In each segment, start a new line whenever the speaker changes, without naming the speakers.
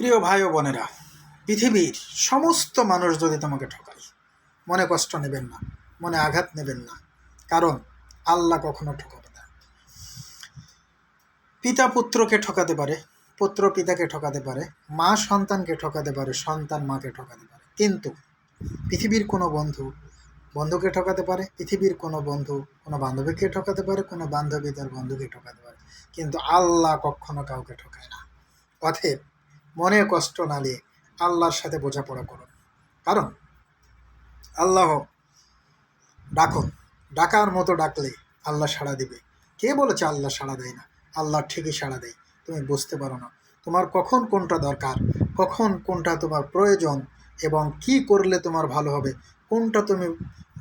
প্রিয় ভাই ও বোনেরা, পৃথিবীর সমস্ত মানুষ যদি তোমাকে ঠকায়, মনে কষ্ট নেবেন না, মনে আঘাত নেবেন না, কারণ আল্লাহ কখনো ঠকাবে না। পিতা পুত্রকে ঠকাতে পারে, পুত্র পিতাকে ঠকাতে পারে, মা সন্তানকে ঠকাতে পারে, সন্তান মাকে ঠকাতে পারে, কিন্তু পৃথিবীর কোনো বন্ধু বন্ধুকে ঠকাতে পারে, পৃথিবীর কোনো বন্ধু কোনো বান্ধবীকে ঠকাতে পারে, কোনো বান্ধবী তার বন্ধুকে ঠকাতে পারে, কিন্তু আল্লাহ কখনো কাউকে ঠকায় না। অতএব মনে কষ্ট না নিয়ে আল্লাহর সাথে বোঝাপড়া করুন, কারণ আল্লাহ ডাকুন, ডাকার মতো ডাকলে আল্লাহ সাড়া দিবে। কে বলেছে আল্লাহ সাড়া দেয় না? আল্লাহ ঠিকই সাড়া দেয়, তুমি বুঝতে পারো না। তোমার কখন কোনটা দরকার, কখন কোনটা তোমার প্রয়োজন, এবং কি করলে তোমার ভালো হবে, কোনটা তুমি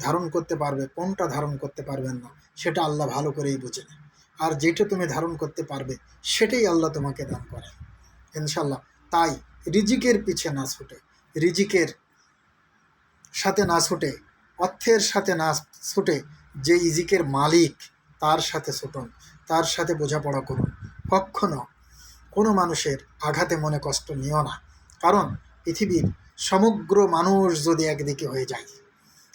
ধারণ করতে পারবে, কোনটা ধারণ করতে পারবেন না, সেটা আল্লাহ ভালো করেই বুঝে নেয়। আর যেটা তুমি ধারণ করতে পারবে সেটাই আল্লাহ তোমাকে দান করে, ইনশাল্লাহ। তাই রিজিকের পিছে না ছুটে, রিজিকের সাথে না ছুটে, অর্থের সাথে না ছুটে, যে রিজিকের মালিক তার সাথে ছুটুন, তার সাথে বোঝাপড়া করুন। কখনো কোনো মানুষের আঘাতে মনে কষ্ট নিও না, কারণ পৃথিবীর সমগ্র মানুষ যদি একদিকে হয়ে যায়,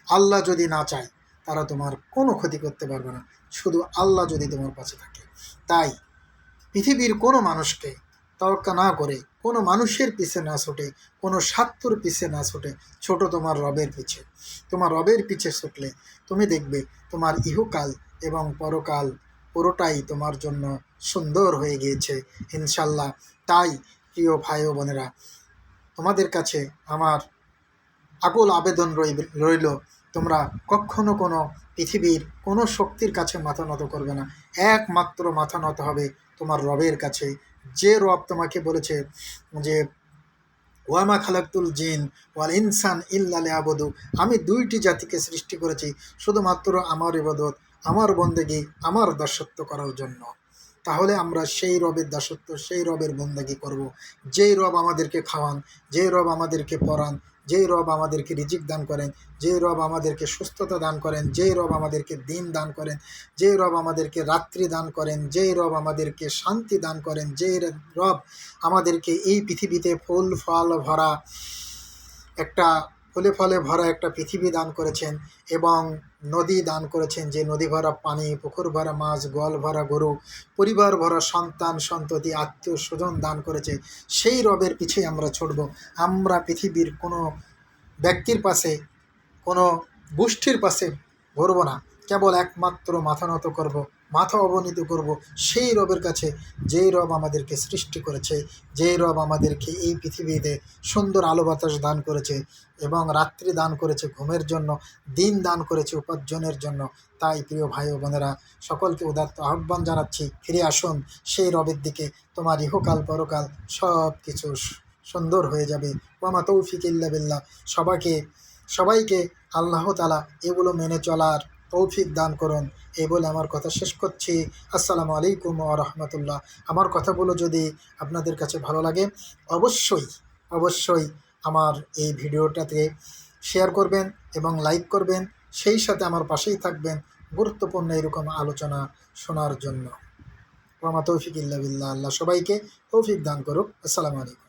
আল্লাহ যদি না চায়, তারা তোমার কোনো ক্ষতি করতে পারবে না, শুধু আল্লাহ যদি তোমার পাশে থাকে। তাই পৃথিবীর কোনো মানুষকে তওয়াক্কা না করে, কোনো মানুষের পিছে না ছুটে, কোনো স্বার্থর পিছে না ছুটে, ছোট তোমার রবের পিছে। তোমার রবের পিছে ছুটলে তুমি দেখবে তোমার ইহকাল এবং পরকাল পুরোটাই তোমার জন্য সুন্দর হয়ে গিয়েছে, ইনশাল্লাহ। তাই প্রিয় ভাই ও বোনেরা, তোমাদের কাছে আমার আকুল আবেদন রইল, তোমরা কখনো কোনো পৃথিবীর কোনো শক্তির কাছে মাথা নত করবে না, একমাত্র মাথা নত হবে তোমার রবের কাছে। যে রব তোমাকে বলেছে যে ওয়ামা খালাকতুল জিন ওয়াল ইনসান ইল্লা লিয়াবুদু, আমি দুইটি জাতিকে সৃষ্টি করেছি শুধুমাত্র আমার ইবাদত, আমার বন্দেগি, আমার দাসত্ব করার জন্য। তাহলে আমরা সেই রবের দাসত্ব, সেই রবের বন্দেগি করব, যেই রব আমাদেরকে খাওয়ান, যেই রব আমাদেরকে পড়ান, যেই রব আমাদেরকে রিজিক দান করেন, যেই রব আমাদেরকে সুস্থতা দান করেন, যেই রব আমাদেরকে দিন দান করেন, যেই রব আমাদেরকে রাত্রি দান করেন, যেই রব আমাদেরকে শান্তি দান করেন, যেই রব আমাদেরকে এই পৃথিবীতে ফুল ফল ভরা একটা ফুলে ফলে ভরা একটা পৃথিবী দান করেছেন, এবং নদী দান করেছেন, যে নদী ভরা পানি, পুকুর ভরা মাছ, গোয়াল ভরা গরু, পরিবার ভরা সন্তান সন্ততি আত্মীয় স্বজন দান করেছে, সেই রবের পিছে আমরা ছুটব। আমরা পৃথিবীর কোনো ব্যক্তির পাশে, কোনো গোষ্ঠীর পাশে ঘুরব না, কেবল একমাত্র মাথা নত করব, মাথা অবনীত করব সেই রবের কাছে, যেই রব আমাদেরকে সৃষ্টি করেছে, যেই রব আমাদেরকে এই পৃথিবীতে সুন্দর আলো বাতাস দান করেছে, এবং রাত্রি দান করেছে ঘুমের জন্য, দিন দান করেছে উপার্জনের জন্য। তাই প্রিয় ভাই ও বোনেরা, সকলকে উদাত্ত আহ্বান জানাচ্ছি, ফিরে আসুন সেই রবের দিকে, তোমার ইহকাল পরকাল সব কিছু সুন্দর হয়ে যাবে। ওয়ামা তৌফিক ইল্লা বিল্লাহ। সবাইকে আল্লাহ তাআলা এগুলো মেনে চলার তৌফিক দান করুন, এই বলে আমার কথা শেষ করছি। আসসালামু আলাইকুম ওয়া রাহমাতুল্লাহ। আমার কথাগুলো যদি আপনাদের কাছে ভালো লাগে, অবশ্যই আমার এই ভিডিওটাতে শেয়ার করবেন এবং লাইক করবেন, সেই সাথে আমার পাশেই থাকবেন গুরুত্বপূর্ণ এরকম আলোচনা শোনার জন্য। ওয়া মা তৌফিক ইল্লা বিল্লাহ। আল্লাহ সবাইকে তৌফিক দান করুক। আসসালামু আলাইকুম।